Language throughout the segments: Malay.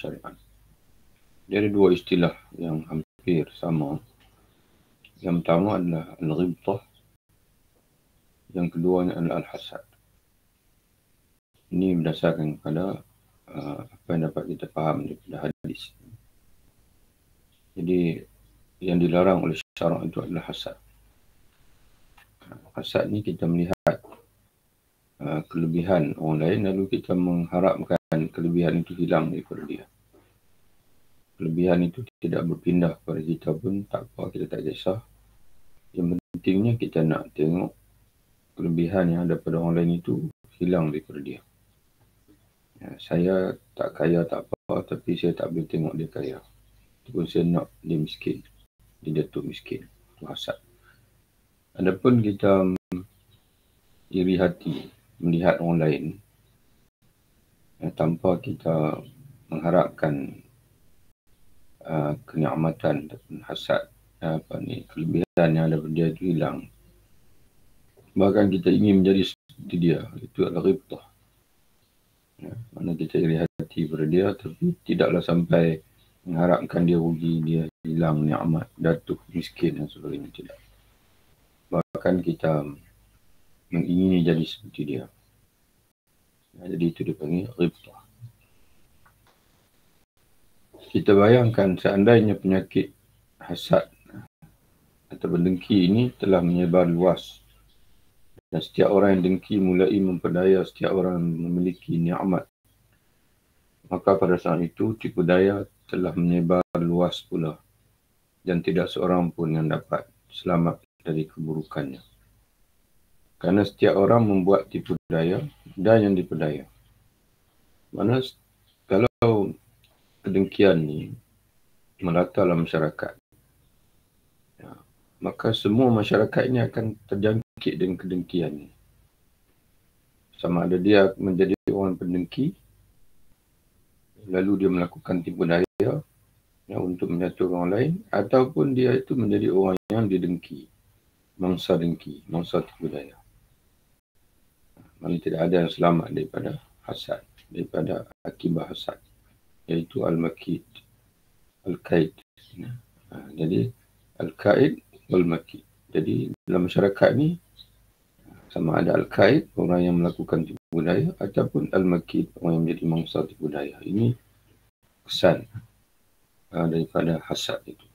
syariat. Dia ada dua istilah yang hampir sama. Yang pertama adalah al-ghibtah. Yang kedua adalah al-hasad. Ini berdasarkan kepada apa yang dapat kita faham daripada hadis. Jadi yang dilarang oleh syarak itu adalah hasad. Hasad ni kita melihat kelebihan orang lain lalu kita mengharapkan kelebihan itu hilang daripada dia. Kelebihan itu tidak berpindah kepada kita pun tak apa, kita tak kisah. Yang pentingnya kita nak tengok kelebihan yang ada pada orang lain itu hilang daripada dia. Saya tak kaya tak apa, tapi saya tak boleh tengok dia kaya. Ataupun saya nak dia miskin, dia jatuh miskin. Itu hasad. Adapun kita iri hati melihat orang lain tanpa kita mengharapkan kenikmatan ataupun hasad, kelebihan yang ada pada dia itu hilang. Bahkan kita ingin menjadi seperti dia, itu adalah ghibtah. Mana kita iri hati pada dia tapi tidaklah sampai mengharapkan dia rugi, dia hilang nikmat, jatuh miskin dan sebagainya, tidak. Bahkan kita mengingini jadi seperti dia. Jadi itu dipanggil ghibtah. Kita bayangkan seandainya penyakit hasad atau dengki ini telah menyebar luas dan setiap orang yang dengki mulai memperdaya setiap orang memiliki nikmat, maka pada saat itu tipu daya telah menyebar luas pula dan tidak seorang pun yang dapat selamat dari keburukannya. Kerana setiap orang membuat tipu daya dan yang diperdaya. Mana kalau kedengkian ni merata dalam masyarakat, maka semua masyarakat ini akan terjangkit dengan kedengkian ni. Sama ada dia menjadi orang pendengki, lalu dia melakukan tipu daya untuk menjatuhkan orang lain, ataupun dia itu menjadi orang yang didengki, mangsa dengki, mangsa tipu daya. Mana tidak ada yang selamat daripada hasad, daripada akibat hasad, iaitu al-makid, al-kaid. Jadi al-kaid wal-makid. Jadi dalam masyarakat ni sama ada al-kaid, orang yang melakukan tipu daya, ataupun al-makid, orang yang menjadi mangsa tipu daya. Ini kesan daripada hasad itu.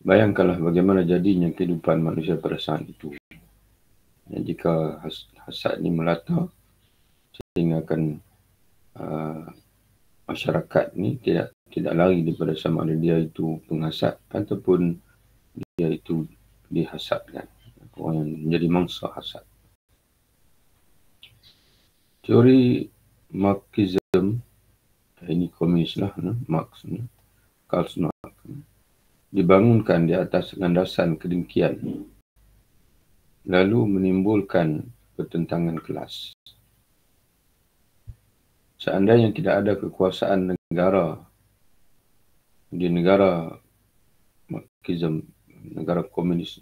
Bayangkanlah bagaimana jadinya kehidupan manusia pada saat itu. Jika hasad ini melata, sehingga akan masyarakat ni tidak lari daripada sama ada dia itu penghasad ataupun dia itu dihasadkan, orang yang menjadi mangsa hasad. Teori Marxism, ini komunis lah, Marx, Karl Marx, dibangunkan di atas landasan kedengkian, lalu menimbulkan pertentangan kelas. Seandainya tidak ada kekuasaan negara di negara Marxism, negara komunis,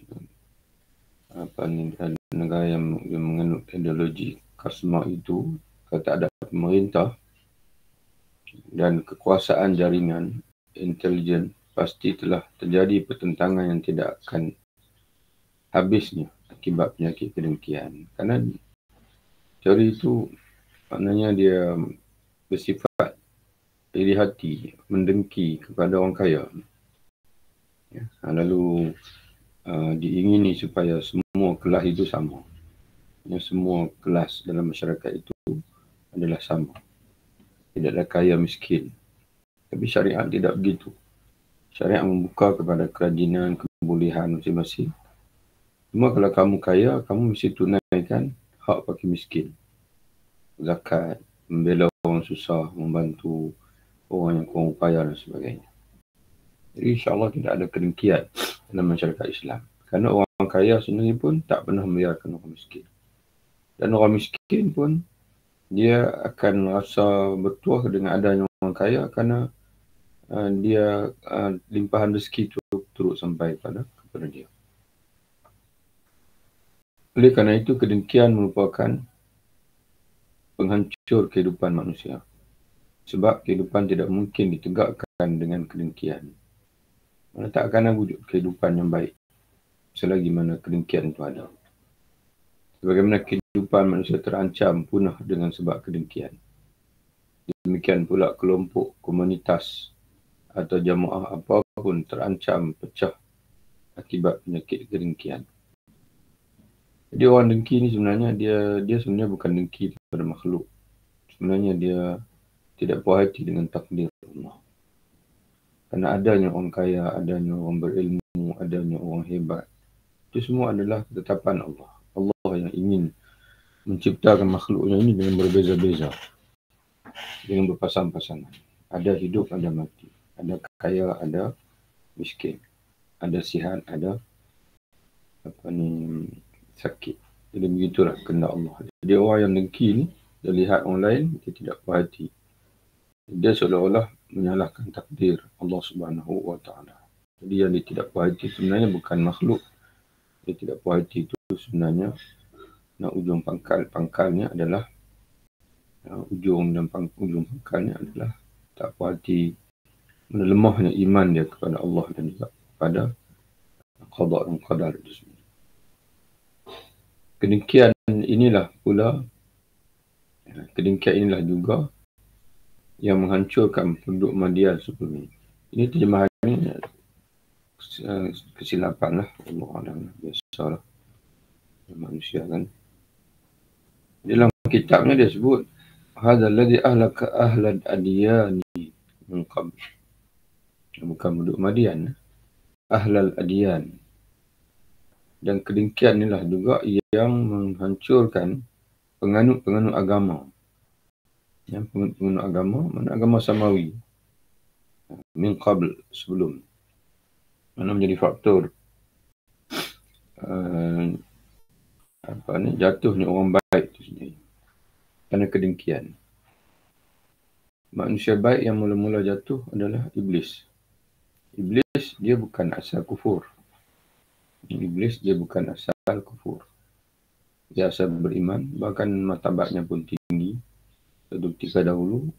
negara yang menganut ideologi Karl Marx itu, kalau tak ada pemerintah dan kekuasaan jaringan intelijen, pasti telah terjadi pertentangan yang tidak akan habisnya akibat penyakit kedengkian. Kerana teori itu maknanya dia bersifat iri hati, mendengki kepada orang kaya. Lalu diingini supaya semua kelas itu sama. Semua kelas dalam masyarakat itu adalah sama. Tidak ada kaya miskin. Tapi syariat tidak begitu. Syariat membuka kepada kerajinan, kebolehan masing-masing. Cuma kalau kamu kaya, kamu mesti tunaikan hak fakir miskin. Zakat, membela orang susah, membantu orang yang kurang upaya dan sebagainya. Jadi insyaAllah tidak ada kedengkian dalam masyarakat Islam. Kerana orang kaya sendiri pun tak pernah membiarkan orang miskin. Dan orang miskin pun dia akan rasa bertuah dengan adanya orang kaya kerana dia limpahan rezeki itu turut sampai kepada dia. Oleh kerana itu, kedengkian merupakan penghancur kehidupan manusia. Sebab kehidupan tidak mungkin ditegakkan dengan kedengkian. Mana tak akan ada wujud kehidupan yang baik selagi mana kedengkian itu ada. Sebagaimana kehidupan manusia terancam punah dengan sebab kedengkian. Demikian pula kelompok, komunitas atau jamaah apapun terancam pecah akibat penyakit kedengkian. Jadi orang dengki ni sebenarnya dia sebenarnya bukan dengki pada makhluk. Sebenarnya dia tidak puas hati dengan takdir Allah. Kerana adanya orang kaya, adanya orang berilmu, adanya orang hebat. Itu semua adalah ketetapan Allah. Allah yang ingin menciptakan makhluknya ini dengan berbeza-beza. Dengan berpasang-pasangan. Ada hidup, ada mati. Ada kaya, ada miskin. Ada sihat, ada sakit. Jadi begitulah kehendak Allah. Jadi orang yang dengki ni, dia lihat orang lain, dia tidak puas hati. Dia seolah-olah menyalahkan takdir Allah Subhanahu Wa Taala. Jadi yang dia tidak puas hati sebenarnya bukan makhluk. Dia tidak puas hati itu sebenarnya ujung pangkalnya adalah ujung pangkalnya adalah tak puas hati melemahnya iman dia kepada Allah dan juga kepada qada dan qadar itu sendiri. Kedengkian inilah juga yang menghancurkan penduduk Madian sebelum ini. Ini terjemahannya kesilapan lah. Allah Alam, biasalah manusia kan. Dalam kitabnya dia sebut hadza alladhi ahlaka ahlal adyani min qabl. Bukan penduduk Madian, ahlal adyan. Dan kedengkian inilah juga yang menghancurkan penganut-penganut agama. Yang penganut agama, mana agama samawi. Min qabl, sebelum. Mana menjadi faktor jatuhnya orang baik itu sendiri. Kerana kedengkian. Manusia baik yang mula-mula jatuh adalah iblis. Iblis dia bukan asal kufur. Iblis dia bukan asal kufur. Dia asal beriman, bahkan martabatnya pun tinggi. Satu ketika dahulu,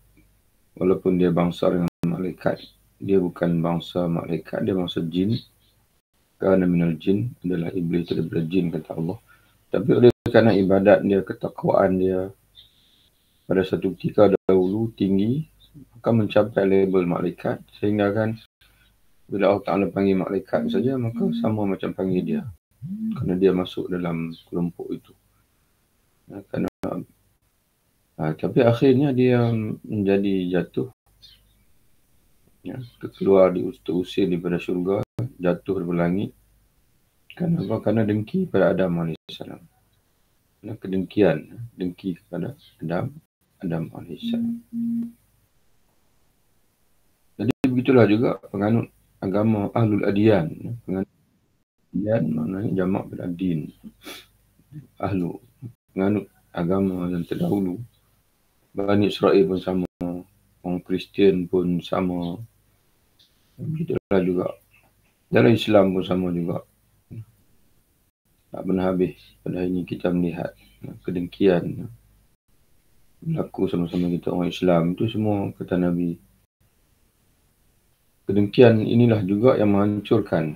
walaupun dia bangsa dengan malaikat, dia bukan bangsa malaikat, dia bangsa jin. Kerana minal jin adalah iblis daripada jin, kata Allah. Tapi oleh kerana ibadat dia, ketakwaan dia pada satu ketika dahulu tinggi, maka mencapai label malaikat, sehingga kan bila Allah Ta'ala panggil malaikat saja, maka sama macam panggil dia. Kerana dia masuk dalam kelompok itu. Tapi akhirnya dia menjadi jatuh. Keluar, diusir daripada syurga, jatuh daripada langit. Kerana dengki pada Adam AS. Kerana kedengkian, dengki kepada Adam AS. Jadi begitulah juga penganut agama Ahlul Adyan. Penganut Adyan maknanya jamak pada din. Ahlu, penganut agama yang terdahulu. Bani Israel pun sama. Orang Kristian pun sama. Begitulah juga. Dalam Islam pun sama juga. Tak pernah habis. Pada hari ini kita melihat kedengkian berlaku sama-sama kita orang Islam. Itu semua kata Nabi. Kedengkian inilah juga yang menghancurkan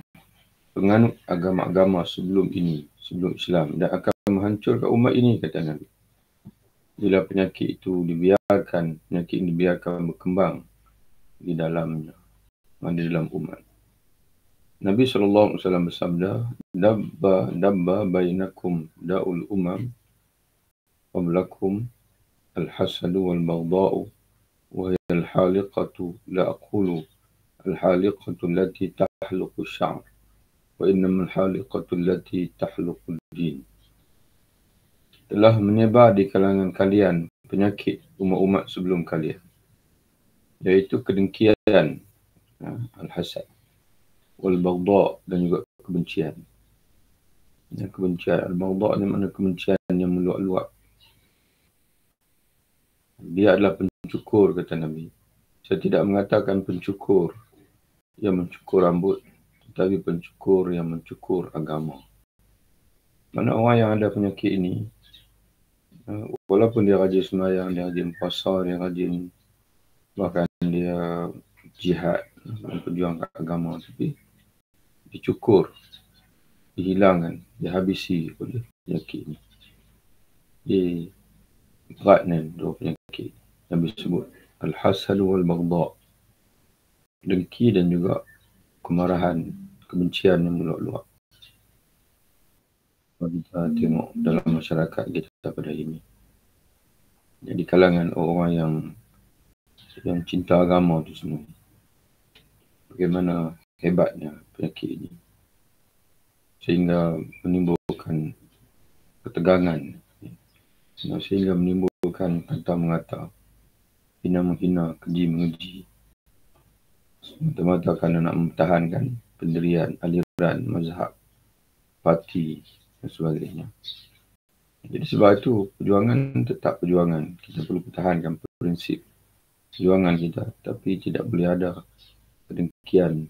penganut agama-agama sebelum ini, sebelum Islam, dan akan menghancurkan umat ini, kata Nabi. Bila penyakit itu dibiarkan berkembang di dalamnya, di dalam umat. Nabi SAW bersabda, Dabba bainakum da'ul umam, qablakum al-hasadu wal-baghda'u, wa hiya al-haliqatu la aqulu al-haliqatu allati tahluqu syar, wa innama al-haliqatu allati tahluqu din. Telah menyebar di kalangan kalian penyakit umat-umat sebelum kalian, iaitu kedengkian, al-hasad, wal-baghdha, dan juga kebencian. Kebencian, al-baghdha ni makna kebencian yang meluap-luap. Dia adalah pencukur, kata Nabi. Saya tidak mengatakan pencukur yang mencukur rambut, tetapi pencukur yang mencukur agama. Mana orang yang ada penyakit ini, walaupun dia rajin sembahyang, dia rajin puasa, dia rajin bahkan dia jihad, berjuang kat agama, tapi dicukur, dihilangkan, dihabisi oleh penyakit ni. Berat ni dua penyakit yang disebut al-hasad wal baghdha, dengki dan juga kemarahan, kebencian yang meluap-luap. Kalau kita tengok dalam masyarakat kita pada hari ini, jadi kalangan orang yang cinta agama tu semua, bagaimana hebatnya penyakit ini sehingga menimbulkan ketegangan, sehingga menimbulkan kata-mengata, hina-menghina, keji-mengeji, semata-mata kerana nak mempertahankan pendirian, aliran, mazhab, parti dan sebagainya. Jadi sebab itu perjuangan tetap perjuangan. Kita perlu pertahankan prinsip perjuangan kita, tapi tidak boleh ada kedengkian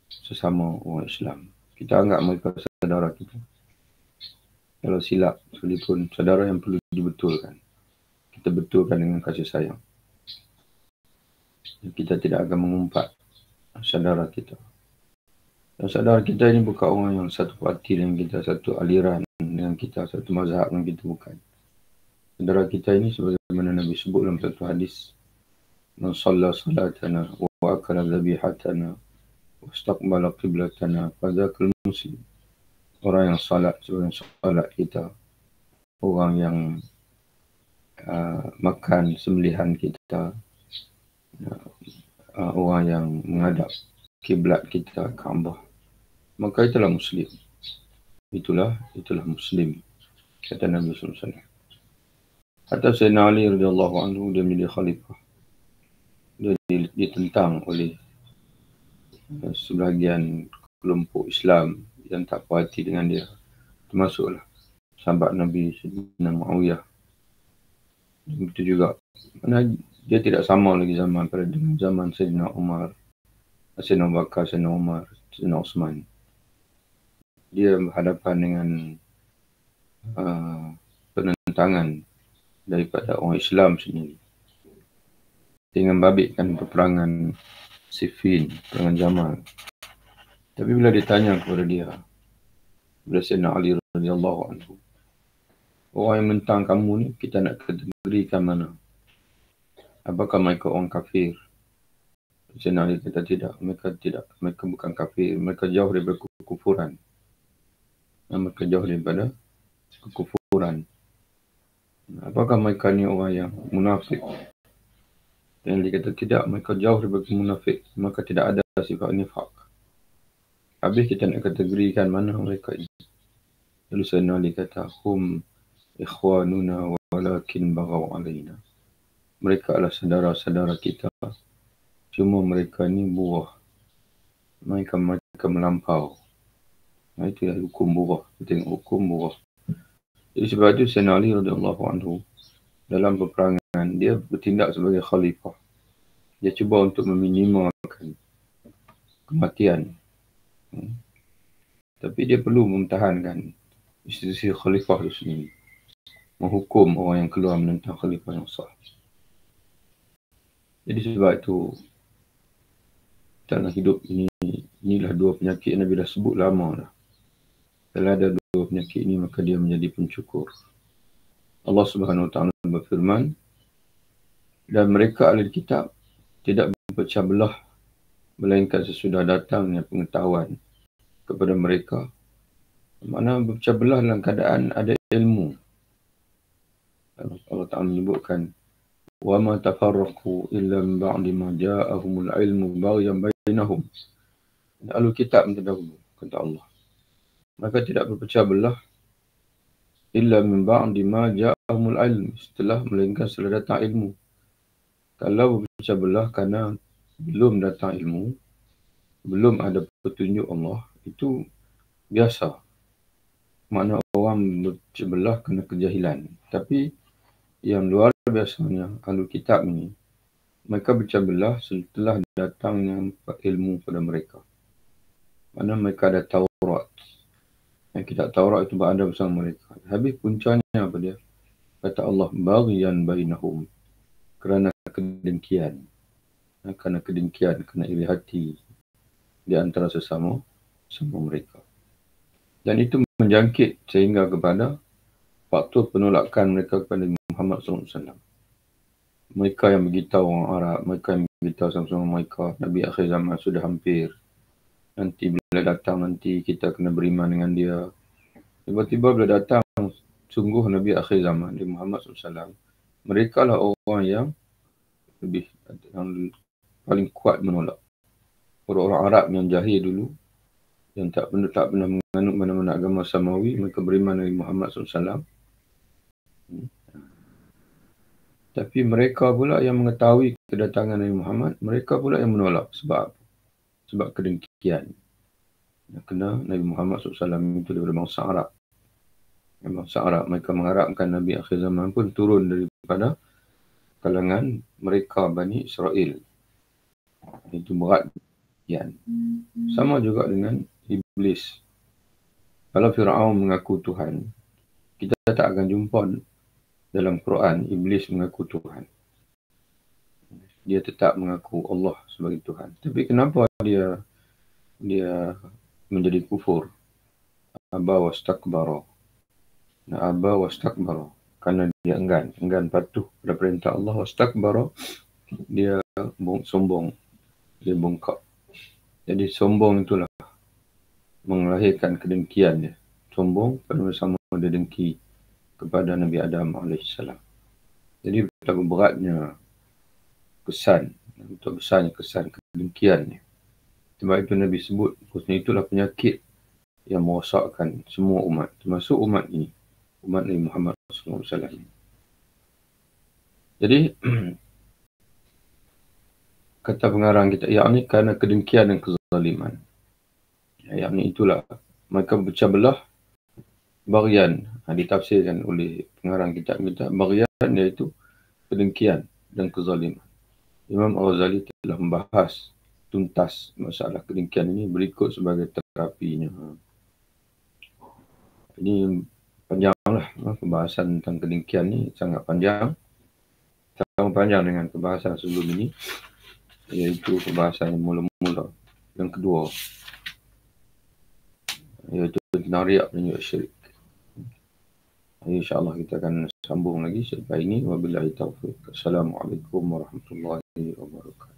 sesama orang Islam. Kita anggap mereka saudara kita. Kalau silap, sekalipun saudara yang perlu dibetulkan, kita betulkan dengan kasih sayang. Kita tidak akan mengumpat saudara kita. Dan saudara kita ini bukan orang yang satu parti dengan kita, satu aliran dengan kita, satu mazhab dengan kita, bukan. Saudara kita ini sebagaimana Nabi sebut dalam satu hadis, man shalla salatana wa akala dhabihatana wa istaqbala qiblatana fadzakal muslim. Orang yang salat sebagai salat kita, orang yang makan sembelihan kita, orang yang menghadap kiblat kita, Kaabah, maka itulah Muslim. Itulah Muslim, kata Nabi SAW. Hatta Sayyidina Ali radhiyallahu anhu, dia menjadi khalifah, dia ditentang oleh sebahagian kelompok Islam yang tak puas hati dengan dia, termasuklah sahabat Nabi Sayyidina Muawiyah. Begitu juga, mana dia tidak sama lagi zaman pada dengan zaman Sayyidina Umar, Sayyidina Abu Bakar, Sayyidina Umar, Sayyidina Osman. Dia berhadapan dengan penentangan daripada orang Islam sendiri, dengan babitkan peperangan Siffin, peperangan Jamal. Tapi bila ditanya kepada dia, kepada Sayyidina Ali radhiyallahu anhu, orang yang menentang kamu ni, kita nak kategorikan mana? Apakah mereka orang kafir? Sayyidina Ali kata tidak, mereka bukan kafir, mereka jauh daripada kekufuran. Mereka jauh daripada kekufuran. Apakah mereka ni orang yang munafik? Dan dia kata tidak, mereka jauh daripada munafik, maka tidak ada sifat nifaq. Habis kita nak kategorikan mana mereka ini. Lalu Sayyidina Ali kata, hum ikhwanuna walakin baghaw alaina. Mereka adalah saudara-saudara kita, cuma mereka ni buah. Mereka melampau. Itu hukum buah. Kita tengok hukum buah. Jadi sebab itu Sayyidina Ali radhiyallahu anhu dalam peperangan, dia bertindak sebagai khalifah. Dia cuba untuk meminimalkan kematian. Tapi dia perlu mempertahankan institusi khalifah itu sendiri, menghukum orang yang keluar menentang khalifah yang sah. Jadi sebab itu dalam hidup ini, inilah dua penyakit yang Nabi dah sebut lama dah. Kalau ada dua penyakit ini, maka dia menjadi pencukur. Allah Subhanahu Wa Taala berfirman, dan mereka ahli kitab tidak berpecah belah melainkan sesudah datangnya pengetahuan kepada mereka. Mana berpecah belah dalam keadaan ada ilmu. Allah Ta'ala menyebutkan, وَمَا تَفَرَّقُوا إِلَّا مِنْ بَعْدِ مَا جَاءَهُمُ الْعِلْمُ بَغْيًا بَيْنَهُم. Ahli kitab terdahulu, kata Allah, maka tidak berpecah belah illa min ba'di ma ja'ahumul ilm, setelah melainkan setelah datang ilmu. Kalau berpecah belah kerana belum datang ilmu, belum ada petunjuk Allah, itu biasa. Makna orang berpecah belah kerana kejahilan. Tapi yang luar biasanya ahli kitab ini, mereka berpecah belah setelah datangnya ilmu pada mereka. Mana mereka ada Taurat. Yang kitab Taurat itu berada bersama mereka. Habis puncanya apa dia? Kata Allah, baghyan bainahum, kerana kedengkian. kerana kedengkian, kerana iri hati di antara sesama mereka. Dan itu menjangkit sehingga kepada faktor penolakan mereka kepada Muhammad SAW. Mereka yang beritahu orang Arab, mereka yang beritahu sama-sama mereka, Nabi akhir zaman sudah hampir. Nanti bila datang nanti kita kena beriman dengan dia. Tiba-tiba bila datang sungguh Nabi akhir zaman, Nabi Muhammad SAW, mereka lah orang yang paling kuat menolak. Orang-orang Arab yang jahil dulu, yang tak pernah menganut mana-mana agama samawi, mereka beriman Nabi Muhammad SAW. Tapi mereka pula yang mengetahui kedatangan Nabi Muhammad, mereka pula yang menolak. Sebab apa? Sebab kedengkian. Kerana Nabi Muhammad SAW itu daripada bangsa Arab. Bangsa Arab, mereka mengharapkan Nabi akhir zaman pun turun daripada kalangan mereka Bani Israel. Itu berat. Sama juga dengan Iblis. Kalau Fir'aun mengaku Tuhan, kita tak akan jumpa dalam Quran Iblis mengaku Tuhan. Dia tetap mengaku Allah sebagai Tuhan. Tapi kenapa dia menjadi kufur? Aba wastakbara. Aba wastakbara. Kerana dia enggan patuh pada perintah Allah. Wastakbara, dia sombong. Dia bongkak. Jadi sombong itulah melahirkan kedengkian dia. Sombong bersama dia dengki kepada Nabi Adam AS. Jadi betapa beratnya kesan, betapa besarnya kesan kedengkian ni. Sebab itu Nabi sebut, khususnya itulah penyakit yang merosakkan semua umat, termasuk umat ini, umat Nabi Muhammad SAW. Jadi kata pengarang kita, yakni kerana kedengkian dan kezaliman. Yakni itulah mereka berpecah belah. Baghyan ditafsirkan oleh pengarang kitab kita, baghyan iaitu kedengkian dan kezaliman. Imam Al-Ghazali telah membahas tuntas masalah kedengkian ini berikut sebagai terapinya. Ini panjanglah pembahasan tentang kedengkian ni, sangat panjang. Sama panjang dengan pembahasan sebelum ini, iaitu pembahasan yang mula-mula, yang kedua, iaitu tentang riak dan juga syirik. InsyaAllah kita akan sambung lagi selepas ini. Wabillahi taufiq. Assalamualaikum warahmatullahi wabarakatuh.